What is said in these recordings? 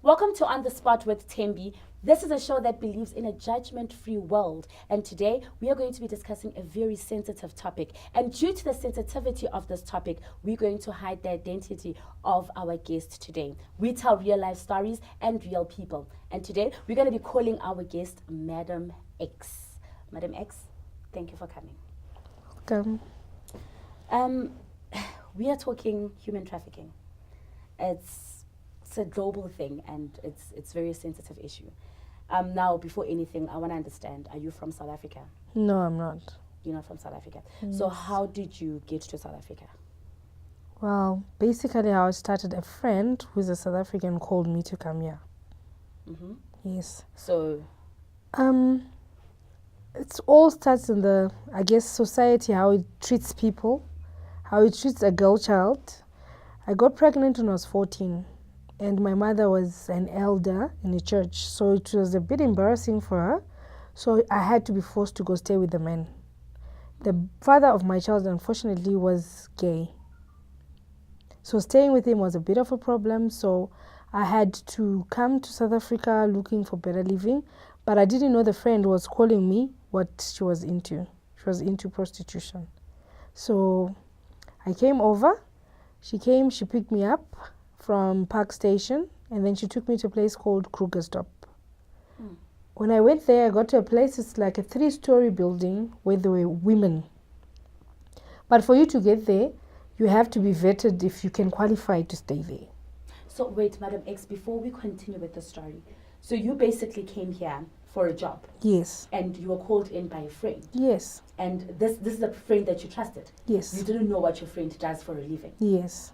Welcome to On the Spot with Tembi. This is a show that believes in a judgment-free world. And today, we are going to be discussing a very sensitive topic. And due to the sensitivity of this topic, we're going to hide the identity of our guest today. We tell real-life stories and real people. And today, we're going to be calling our guest Madam X. Madam X, thank you for coming. Welcome. We are talking human trafficking. It's a global thing, and it's very sensitive issue. Now, before anything, I want to understand, are you from South Africa? No, I'm not. You're not from South Africa. Yes. So how did you get to South Africa? Well, basically, I started a friend who's a South African called me to come here. Mm-hmm. Yes. So, it all starts in the, I guess, society, how it treats people, how it treats a girl child. I got pregnant when I was 14. And my mother was an elder in a church, so it was a bit embarrassing for her. So I had to be forced to go stay with the men. The father of my child, unfortunately, was gay. So staying with him was a bit of a problem. So I had to come to South Africa looking for better living. But I didn't know the friend was calling me what she was into. She was into prostitution. So I came over. She came, she picked me up from Park Station, and then she took me to a place called Kruger Stop. When I went there, I got to a place, it's like a 3-story building where there were women. But for you to get there, you have to be vetted if you can qualify to stay there. So wait, Madam X, before we continue with the story, so you basically came here for a job? Yes. And you were called in by a friend? Yes. And this is a friend that you trusted? Yes. You didn't know what your friend does for a living? Yes.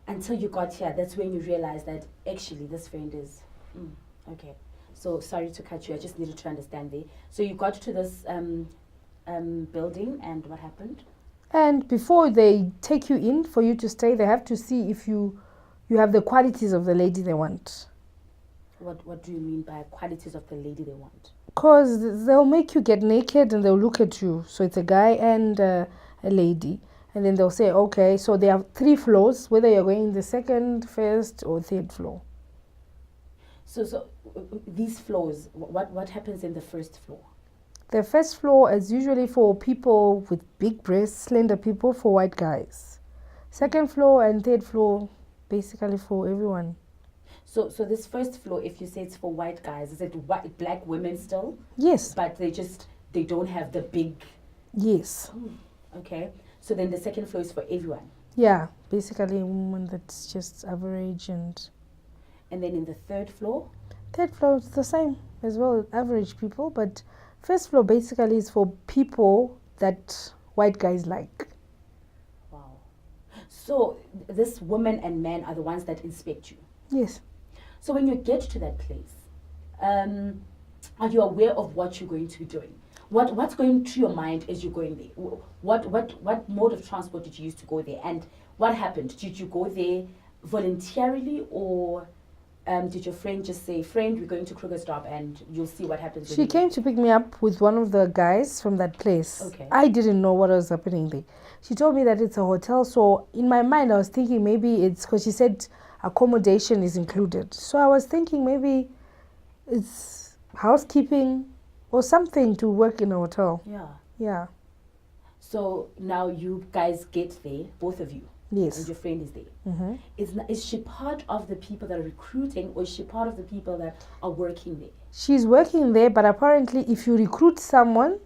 Until you got here, that's when you realized that actually this friend is... okay. So sorry to cut you, I just needed to understand there. So you got to this building, and what happened? And before they take you in for you to stay, they have to see if you have the qualities of the lady they want. What do you mean by qualities of the lady they want? Because they'll make you get naked and they'll look at you. So it's a guy and a lady. And then they'll say, okay, so there are 3 floors, whether you're going in the 2nd, 1st, or 3rd floor. So these floors, what happens in the 1st floor? The 1st floor is usually for people with big breasts, slender people, for white guys. 2nd floor and 3rd floor, basically for everyone. So this 1st floor, if you say it's for white guys, is it black women still? Yes. But they don't have the big... Yes. Okay. So then the 2nd floor is for everyone? Yeah, basically a woman that's just average and... And then in the 3rd floor? 3rd floor is the same as well, average people, but 1st floor basically is for people that white guys like. Wow. So this woman and man are the ones that inspect you? Yes. So when you get to that place, are you aware of what you're going to be doing? What's going through your mind as you're going there? What mode of transport did you use to go there? And what happened? Did you go there voluntarily, or did your friend just say, friend, we're going to Kruger Stop and you'll see what happens? She came to pick me up with one of the guys from that place. Okay. I didn't know what was happening there. She told me that it's a hotel, so in my mind I was thinking maybe it's because she said accommodation is included. So I was thinking maybe it's housekeeping or something to work in a hotel. Yeah. Yeah. So now you guys get there, both of you. Yes. And your friend is there. Mm-hmm. Is she part of the people that are recruiting, or is she part of the people that are working there? She's working there, but apparently if you recruit someone,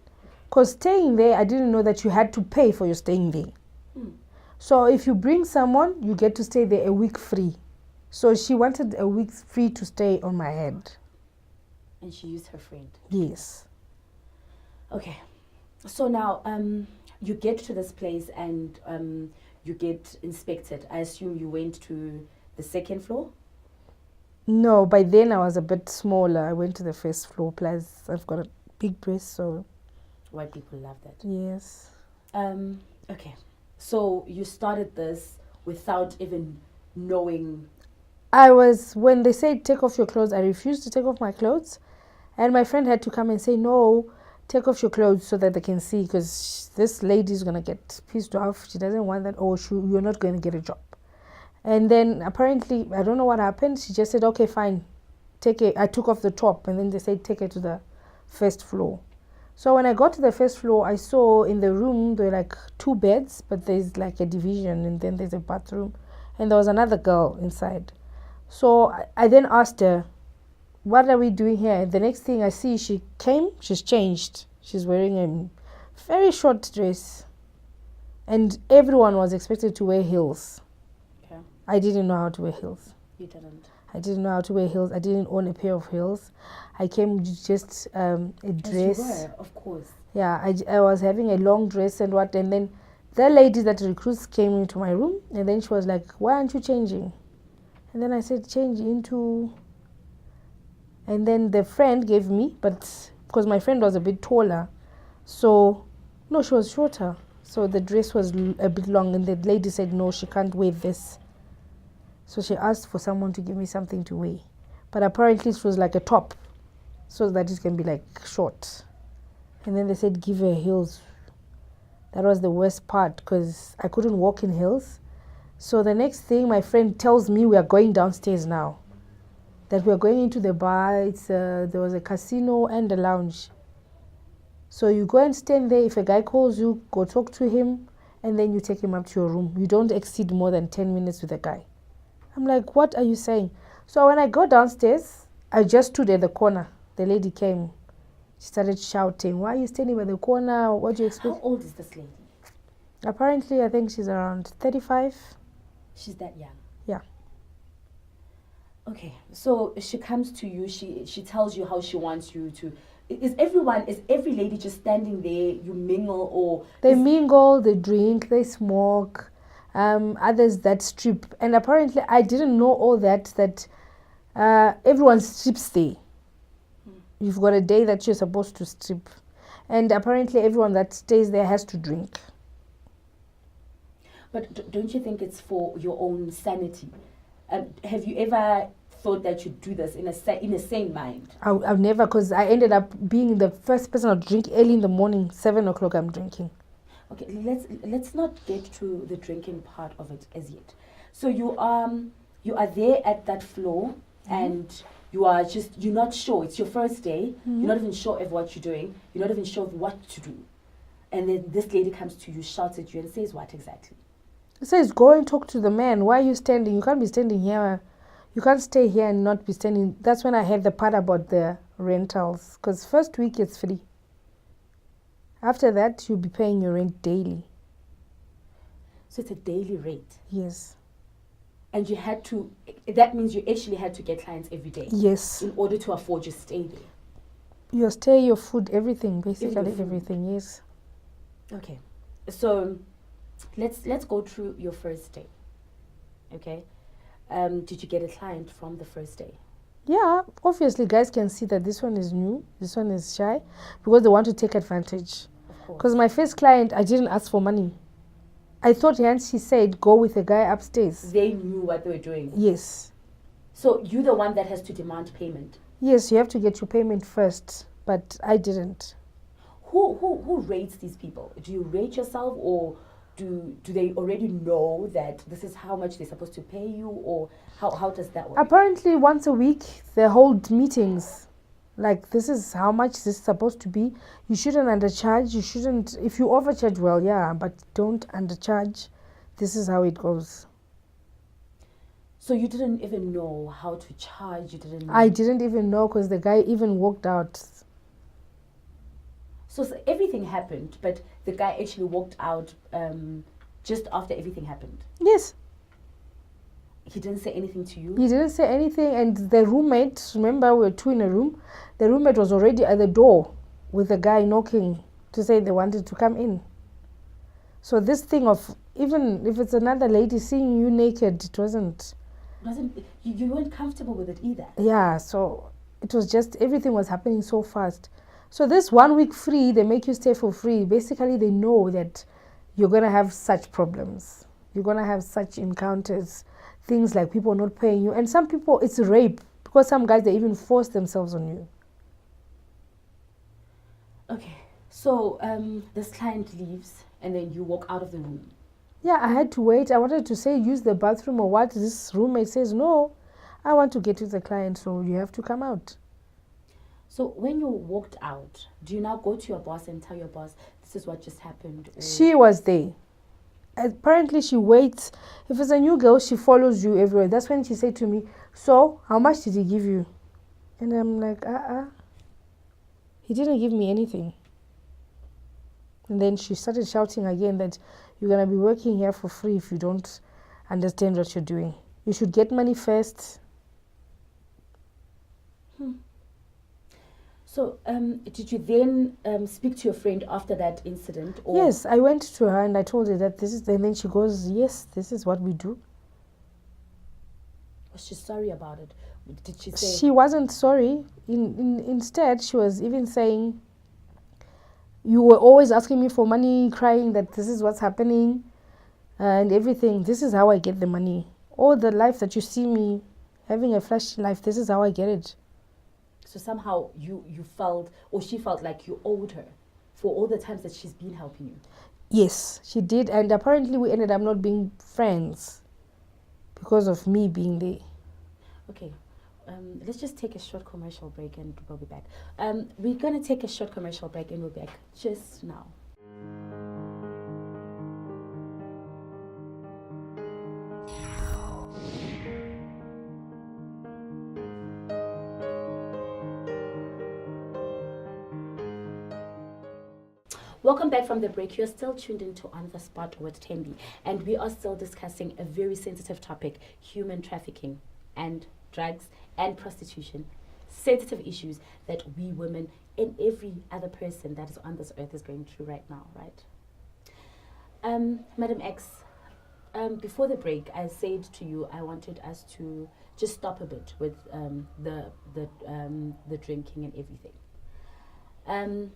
because staying there, I didn't know that you had to pay for your staying there. So if you bring someone, you get to stay there a week free. So she wanted a week free to stay on my head. And she used her friend? Yes. Okay. So now you get to this place and you get inspected. I assume you went to the 2nd floor? No, by then I was a bit smaller. I went to the 1st floor, plus I've got a big breast, so... White people love that. Yes. Okay. So you started this without even knowing... When they said take off your clothes, I refused to take off my clothes. And my friend had to come and say, no, take off your clothes so that they can see, because this lady is going to get pissed off. She doesn't want that, or you're not going to get a job. And then apparently, I don't know what happened. She just said, okay, fine, take it. I took off the top, and then they said, take it to the first floor. So when I got to the first floor, I saw in the room there were like 2 beds, but there's like a division, and then there's a bathroom, and there was another girl inside. So I then asked her, what are we doing here? The next thing I see, she's changed. She's wearing a very short dress, and everyone was expected to wear heels. Okay. I didn't know how to wear heels. You didn't. I didn't know how to wear heels. I didn't own a pair of heels. I came with just a dress. As you were, of course. Yeah, I was having a long dress and what, and then the lady that recruits came into my room, and then she was like, why aren't you changing? And then I said, change into... And then the friend gave me, but because my friend was a bit taller, so, no, she was shorter. So the dress was a bit long, and the lady said, no, she can't wear this. So she asked for someone to give me something to wear. But apparently it was like a top, so that it can be like short. And then they said, give her heels. That was the worst part, because I couldn't walk in heels. So the next thing, my friend tells me we are going downstairs now. That we are going into the bar. There was a casino and a lounge. So you go and stand there. If a guy calls you, go talk to him, and then you take him up to your room. You don't exceed more than 10 minutes with a guy. I'm like, what are you saying? So when I go downstairs, I just stood at the corner. The lady came. She started shouting, why are you standing by the corner? What do you expect? How old is this lady? Apparently, I think she's around 35. She's that young? Yeah. Okay, so she comes to you, she tells you how she wants you to... Is every lady just standing there, you mingle, or... They mingle, they drink, they smoke, others that strip. And apparently, I didn't know all that everyone strips there. You've got a day that you're supposed to strip. And apparently, everyone that stays there has to drink. But don't you think it's for your own sanity? Have you ever thought that you'd do this in a sane mind? I've never, because I ended up being the first person to drink early in the morning. 7 o'clock I'm drinking. Okay, let's not get to the drinking part of it as yet. So you are there at that floor, and you're not sure. It's your first day. You're not even sure of what you're doing. You're not even sure of what to do. And then this lady comes to you, shouts at you, and says what exactly? It says, go and talk to the man. Why are you standing? You can't be standing here. You can't stay here and not be standing. That's when I heard the part about the rentals. Because first week it's free. After that, you'll be paying your rent daily. So it's a daily rate? Yes. And that means you actually had to get clients every day? Yes. In order to afford your stay there? Your stay, your food, everything. Basically everything, yes. Okay. So... Let's go through your first day. Okay. Did you get a client from the first day? Yeah, obviously guys can see that this one is new, this one is shy, because they want to take advantage. Of course. Because my first client, I didn't ask for money. I thought she said go with a guy upstairs. They knew what they were doing? Yes. So you're the one that has to demand payment? Yes, you have to get your payment first, but I didn't. Who rates these people? Do you rate yourself, or do they already know that this is how much they're supposed to pay you, or how does that work? Apparently once a week they hold meetings. Like, this is how much this is supposed to be. You shouldn't undercharge. You shouldn't... If you overcharge, well, yeah, but don't undercharge. This is how it goes. So you didn't even know how to charge? You didn't know? I didn't even know, because the guy even walked out. So everything happened, but the guy actually walked out just after everything happened? Yes. He didn't say anything to you? He didn't say anything, and the roommate, remember we were 2 in a room, the roommate was already at the door with the guy knocking to say they wanted to come in. So this thing of, even if it's another lady seeing you naked, it wasn't... You weren't comfortable with it either? Yeah, so it was just, everything was happening so fast. So this 1 week free, they make you stay for free. Basically, they know that you're going to have such problems. You're going to have such encounters. Things like people not paying you. And some people, it's rape. Because some guys, they even force themselves on you. Okay. So this client leaves, and then you walk out of the room. Yeah, I had to wait. I wanted to say use the bathroom or what. This roommate says, no, I want to get with the client, so you have to come out. So when you walked out, do you now go to your boss and tell your boss this is what just happened? Or She was there. Apparently, she waits. If it's a new girl, she follows you everywhere. That's when she said to me, so how much did he give you? And I'm like, he didn't give me anything. And then she started shouting again that you're going to be working here for free if you don't understand what you're doing. You should get money first. So, did you then speak to your friend after that incident? Or Yes, I went to her and I told her that this is, and then she goes, yes, this is what we do. was she sorry about it? Did she say? She wasn't sorry. Instead, she was even saying, you were always asking me for money, crying that this is what's happening and everything. This is how I get the money. All the life that you see me having a flashy life, this is how I get it. So somehow you felt, or she felt like you owed her for all the times that she's been helping you. Yes, she did. And apparently we ended up not being friends because of me being there. Okay. Let's just take a short commercial break and we'll be back. We're going to take a short commercial break and we'll be back just now. Welcome back from the break. You're still tuned into On the Spot with Tembi, and we are still discussing a very sensitive topic: human trafficking and drugs and prostitution. Sensitive issues that we women and every other person that is on this earth is going through right now, right? Madam X, before the break, I said to you I wanted us to just stop a bit with the drinking and everything.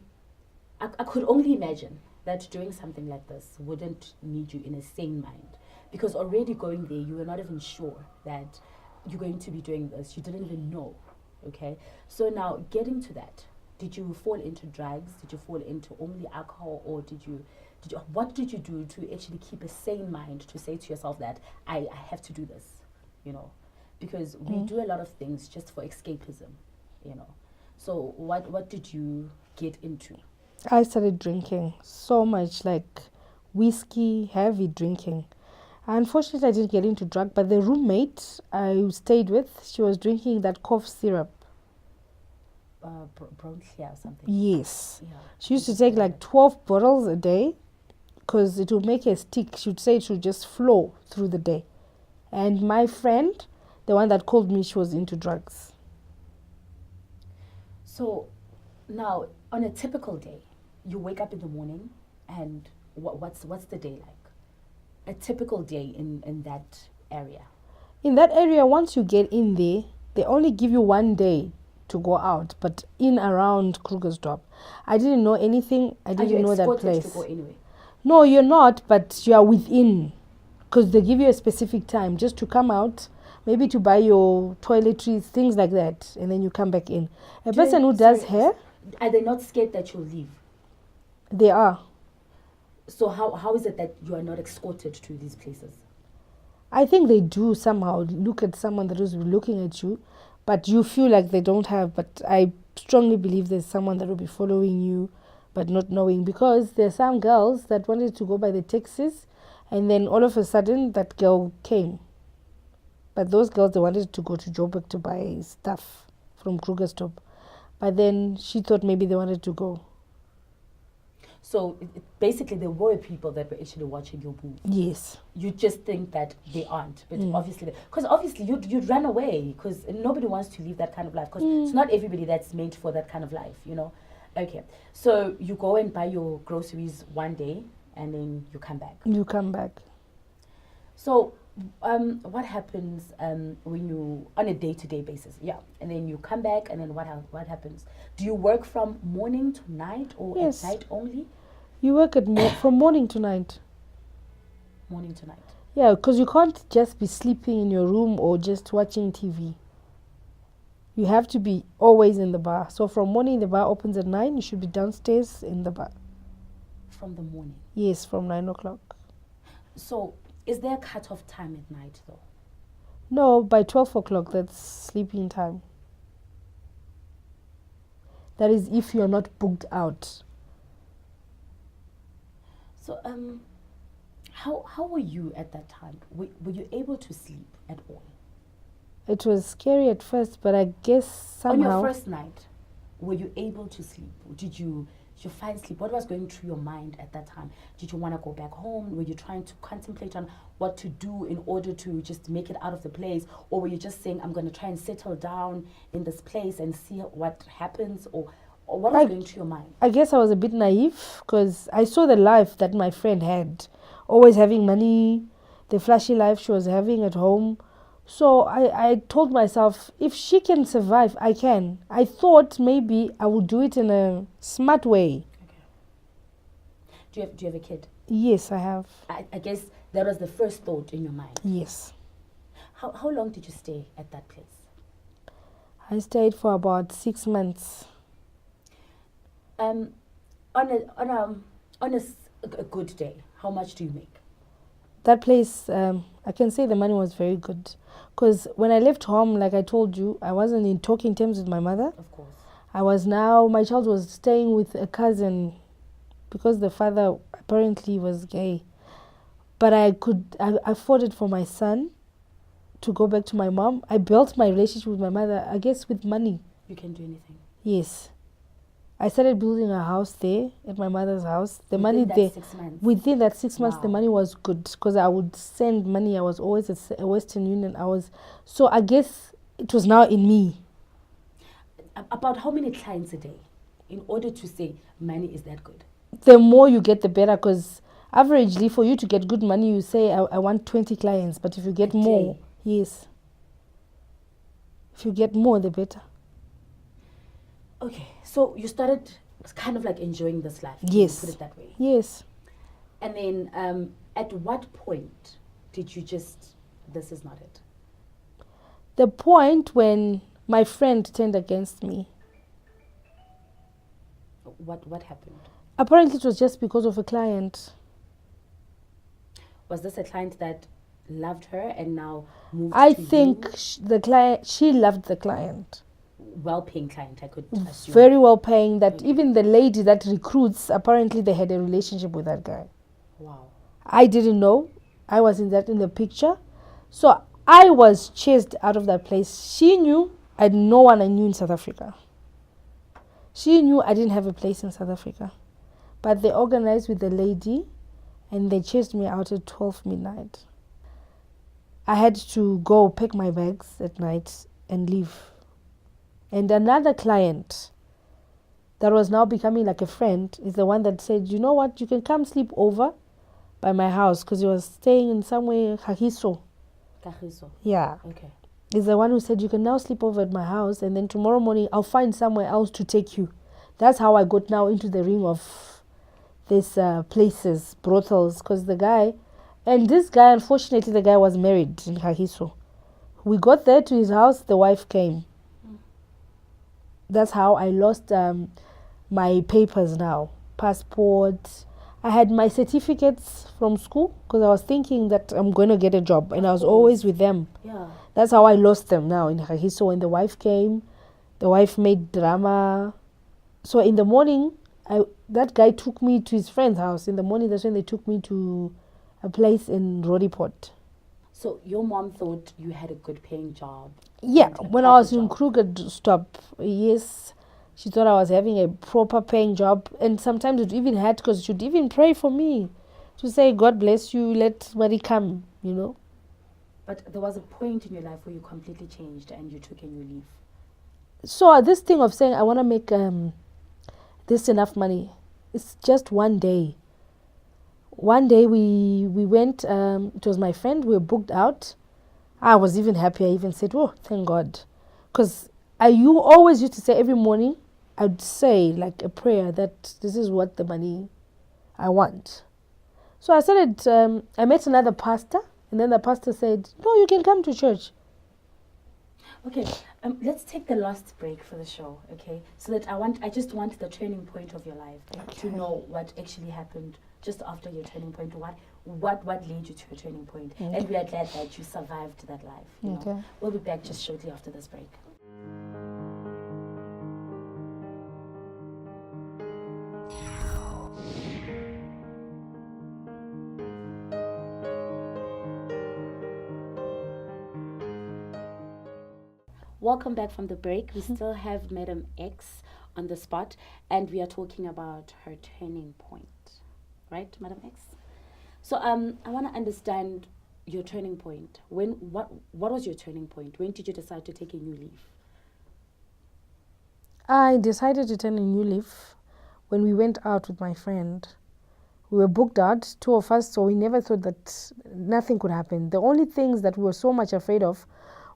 I could only imagine that doing something like this wouldn't need you in a sane mind, because already going there, you were not even sure that you're going to be doing this. You didn't even know, okay? So now, getting to that, did you fall into drugs? Did you fall into only alcohol? Or what did you do to actually keep a sane mind to say to yourself that I have to do this, you know? Because we do a lot of things just for escapism, you know? So what did you get into? I started drinking so much, like whiskey, heavy drinking. Unfortunately, I didn't get into drug, but the roommate I stayed with, she was drinking that cough syrup. Bronchia or something. Yes. Yeah. She used to take like 12 bottles a day because it would make her stick. She would say it would just flow through the day. And my friend, the one that called me, she was into drugs. So now, on a typical day, you wake up in the morning, and what's the day like? A typical day in that area. In that area, once you get in there, they only give you one day to go out, but in around Krugersdorp. I didn't know anything. I didn't know that place. To go anyway? No, you're not, but you are within, because they give you a specific time just to come out, maybe to buy your toiletries, things like that, and then you come back in. A person who does hair, are they not scared that you'll leave? they are. So how is it that you are not escorted to these places? I think they do somehow look at someone that is looking at you, but you feel like they don't have. But I strongly believe there's someone that will be following you, but not knowing, because there are some girls that wanted to go by the taxis, and then all of a sudden that girl came. But those girls, they wanted to go to Joburg to buy stuff from Krugersdorp. But then she thought maybe they wanted to go. So basically, there were people that were actually watching your move. Yes. You just think that they aren't, but obviously you'd run away, because nobody wants to live that kind of life, because it's not everybody that's made for that kind of life, you know. Okay, so you go and buy your groceries one day, and then you come back. You come back. So what happens when you, on a day-to-day basis? Yeah, and then you come back, and then what happens? Do you work from morning to night, or Yes. at night only? You work from morning to night. Morning to night. Yeah, because you can't just be sleeping in your room or just watching TV. You have to be always in the bar. So from morning, the bar opens at 9. You should be downstairs in the bar. From the morning. Yes, from 9 o'clock. So, is there a cut-off time at night, though? No, by 12 o'clock, that's sleeping time. That is if you're not booked out. So, how were you at that time? Were you able to sleep at all? It was scary at first, but I guess somehow... On your first night, were you able to sleep? Did you find sleep? What was going through your mind at that time? Did you want to go back home? Were you trying to contemplate on what to do in order to just make it out of the place? Or were you just saying, I'm going to try and settle down in this place and see what happens? Or what was going through your mind? I guess I was a bit naive because I saw the life that my friend had. Always having money, the flashy life she was having at home. So I told myself, if she can survive, I can. I thought maybe I would do it in a smart way. Okay. Do you have a kid? Yes, I have. I guess that was the first thought in your mind. Yes. How long did you stay at that place? I stayed for about 6 months. On a good day, how much do you make? That place, I can say the money was very good. Because when I left home, like I told you, I wasn't in talking terms with my mother. Of course. My child was staying with a cousin because the father apparently was gay. But I afforded for my son to go back to my mom. I built my relationship with my mother, I guess, with money. You can do anything. Yes. I started building a house there at my mother's house. The money there, 6 months. within that 6 months, Wow. the money was good because I would send money. I was always at Western Union. So I guess it was now in me. About how many clients a day in order to say money is that good? The more you get, the better, because averagely for you to get good money, you say, I want 20 clients. But if you get more, yes. If you get more, the better. Okay, so you started kind of like enjoying this life. Yes. Put it that way. Yes. And then at what point did you just, this is not it? The point when my friend turned against me. What happened? Apparently it was just because of a client. Was this a client that loved her and now moved I to think you? she loved the client. Well-paying client, I could assume. Very well paying, that Okay. even the lady that recruits, apparently they had a relationship with that guy. Wow. I didn't know. I was in the picture. So I was chased out of that place. She knew no one I knew in South Africa. She knew I didn't have a place in South Africa. But they organized with the lady and they chased me out at 12 midnight. I had to go pack my bags at night and leave. And another client that was now becoming like a friend is the one that said, you know what, you can come sleep over by my house, because he was staying in somewhere, Kagiso. Yeah. Okay. Is the one who said, you can now sleep over at my house and then tomorrow morning I'll find somewhere else to take you. That's how I got now into the ring of these places, brothels, because this guy, unfortunately, the guy was married in Kagiso. We got there to his house, the wife came. That's how I lost my papers now, passport. I had my certificates from school because I was thinking that I'm going to get a job, and I was always with them. Yeah. That's how I lost them now in Kagiso. When the wife came, the wife made drama. So in the morning, that guy took me to his friend's house. In the morning, that's when they took me to a place in Roodepoort. So your mom thought you had a good paying job? Yeah, when I was in job. Krugerstop, yes, she thought I was having a proper paying job. And sometimes it even had, because she'd even pray for me to say, God bless you, let money come, you know. But there was a point in your life where you completely changed and you took a new leaf. So this thing of saying, I want to make this enough money, it's just one day. One day we went, it was my friend, we were booked out. I was even happy. I even said, oh, thank God. Because you always used to say every morning, I'd say like a prayer that this is what the money I want. So I started, I met another pastor, and then the pastor said, no, you can come to church. Okay, let's take the last break for the show, okay? So that I just want the turning point of your life to know what actually happened just after your turning point. what led you to a turning point. And we are glad that you survived that life. You know? We'll be back just shortly after this break. Welcome back from the break. We still have Madam X on the spot, and we are talking about her turning point. Right, Madam X? So I want to understand your turning point. What was your turning point? When did you decide to take a new leaf? I decided to turn a new leaf when we went out with my friend. We were booked out, two of us, so we never thought that nothing could happen. The only things that we were so much afraid of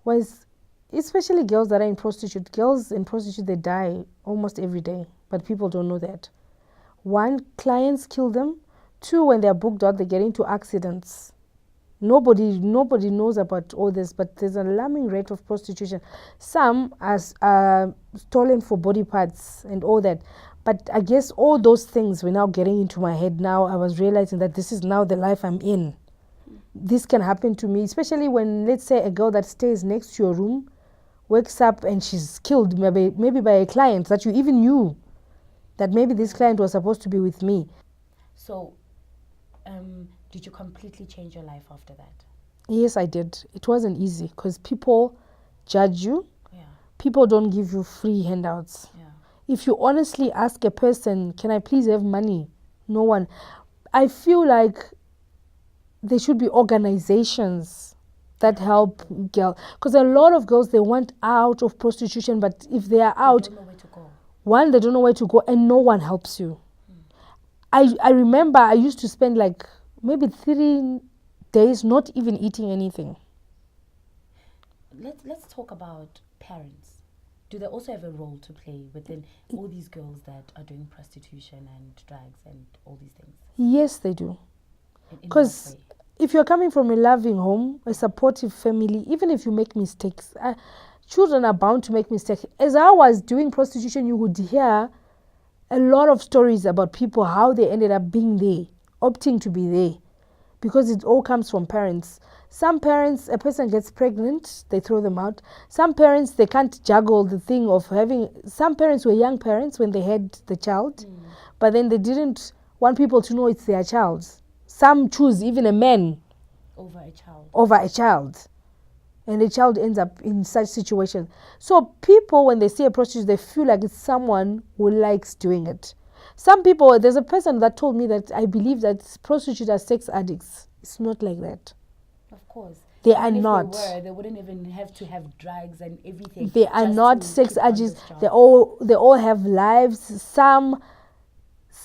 was, especially girls that are in prostitute. Girls in prostitute, they die almost every day, but people don't know that. One, clients kill them. Two, when they're booked out, they get into accidents. Nobody knows about all this, but there's an alarming rate of prostitution. Some are stolen for body parts and all that. But I guess all those things were now getting into my head. Now I was realizing that this is now the life I'm in. This can happen to me, especially when, let's say, a girl that stays next to your room wakes up and she's killed maybe by a client that you even knew that maybe this client was supposed to be with me. So, did you completely change your life after that? Yes, I did. It wasn't easy because people judge you. Yeah. People don't give you free handouts. Yeah. If you honestly ask a person, can I please have money? No one. I feel like there should be organizations that help girls, because a lot of girls, they want out of prostitution, but if they are out, they don't know where to go. One, they don't know where to go, and no one helps you. I remember I used to spend like maybe 3 days not even eating anything. Let's talk about parents. Do they also have a role to play within all these girls that are doing prostitution and drugs and all these things? Yes, they do. Because if you're coming from a loving home, a supportive family, even if you make mistakes, children are bound to make mistakes. As I was doing prostitution, you would hear a lot of stories about people, how they ended up being there, opting to be there, because it all comes from parents. Some parents, a person gets pregnant, they throw them out. Some parents, they can't juggle the thing of having, some parents were young parents when they had the child, but then they didn't want people to know it's their child. Some choose even a man over a child. And the child ends up in such situations. So people, when they see a prostitute, they feel like it's someone who likes doing it. Some people, there's a person that told me that I believe that prostitutes are sex addicts. It's not like that. Of course. They are not. If they were, they wouldn't even have to have drugs and everything. They are not sex addicts. They all have lives. Some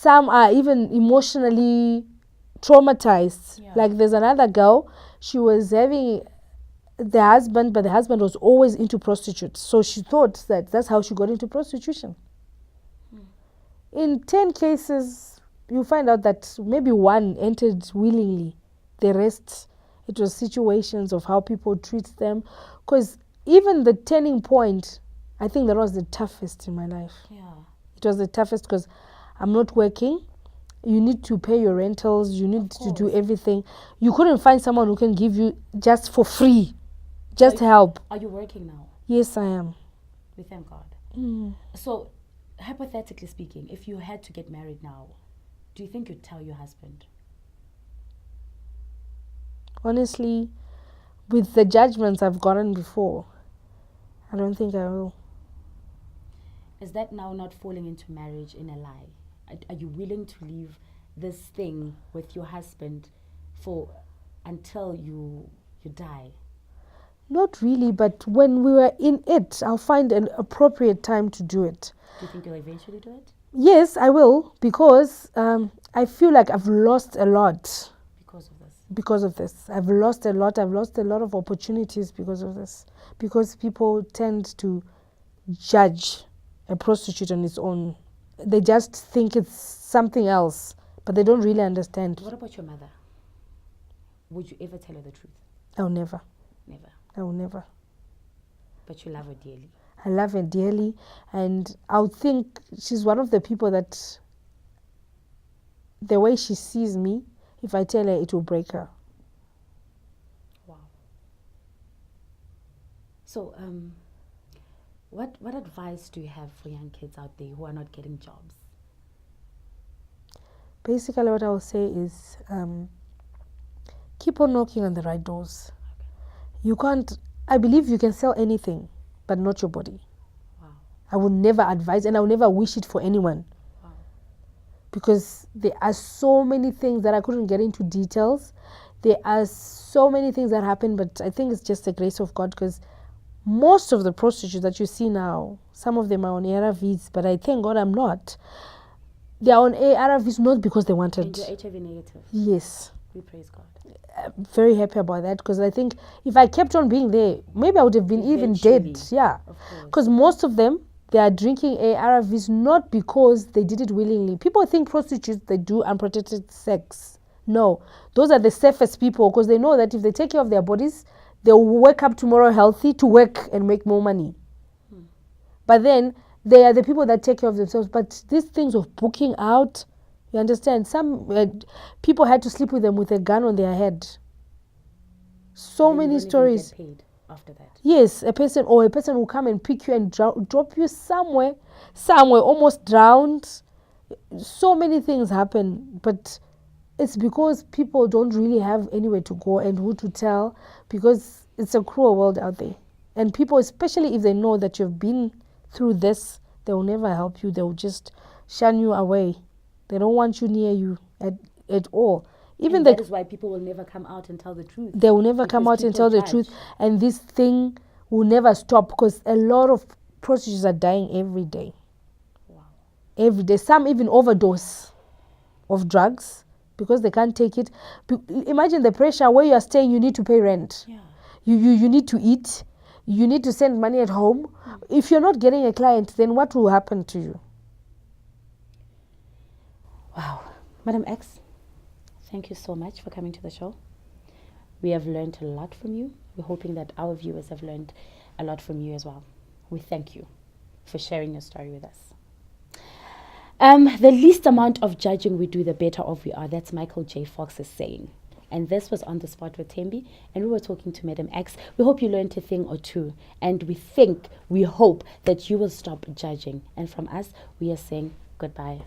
are even emotionally traumatized. Yeah. Like there's another girl, she was having the husband, but the husband was always into prostitutes. So she thought that that's how she got into prostitution. In 10 cases, you find out that maybe one entered willingly. The rest, it was situations of how people treat them. Because even the turning point, I think that was the toughest in my life. Yeah. It was the toughest because I'm not working. You need to pay your rentals. You need to do everything. You couldn't find someone who can give you just for free, just help. Are you working now? Yes, I am. We thank God. So, hypothetically speaking, if you had to get married now, do you think you'd tell your husband? Honestly, with the judgments I've gotten before, I don't think I will. Is that now not falling into marriage in a lie? Are you willing to leave this thing with your husband until you die? Not really, but when we were in it, I'll find an appropriate time to do it. Do you think you'll eventually do it? Yes, I will, because I feel like I've lost a lot. Because of this. I've lost a lot. I've lost a lot of opportunities because of this. Because people tend to judge a prostitute on its own. They just think it's something else, but they don't really understand. What about your mother? Would you ever tell her the truth? I'll never. Never? I will never. But you love her dearly? I love her dearly, and I would think she's one of the people that the way she sees me, if I tell her, it will break her. Wow. So, what advice do you have for young kids out there who are not getting jobs? Basically, what I will say is keep on knocking on the right doors. You can't, I believe you can sell anything, but not your body. Wow. I would never advise, and I would never wish it for anyone. Wow. Because there are so many things that I couldn't get into details. There are so many things that happen, but I think it's just the grace of God, because most of the prostitutes that you see now, some of them are on ARVs, but I thank God I'm not. They are on ARVs not because they wanted. And you're HIV negative. Yes. We praise God. I'm very happy about that, because I think if I kept on being there, maybe I would have been even Eventually, dead. Yeah. Of course. Because most of them, they are drinking ARVs not because they did it willingly. People think prostitutes, they do unprotected sex. No. Those are the safest people, because they know that if they take care of their bodies, they'll wake up tomorrow healthy to work and make more money. But then they are the people that take care of themselves. But these things of booking out, you understand, some people had to sleep with them with a gun on their head. So Then you many don't even stories. get paid after that. Yes, a person will come and pick you and drop you somewhere, almost drowned. So many things happen, but it's because people don't really have anywhere to go and who to tell, because it's a cruel world out there. And people, especially if they know that you've been through this, they will never help you. They will just shun you away. They don't want you near you at all. Even and that is why people will never come out and tell the truth. They will never come out and tell the truth. And this thing will never stop, because a lot of prostitutes are dying every day. Wow. Every day. Some even overdose of drugs because they can't take it. Imagine the pressure where you are staying, you need to pay rent. Yeah. You need to eat. You need to send money at home. If you're not getting a client, then what will happen to you? Wow. Madam X, thank you so much for coming to the show. We have learned a lot from you. We're hoping that our viewers have learned a lot from you as well. We thank you for sharing your story with us. The least amount of judging we do, the better off we are. That's Michael J. Fox's saying. And this was On the Spot with Thembi, and we were talking to Madam X. We hope you learned a thing or two, and we hope that you will stop judging. And from us, we are saying goodbye.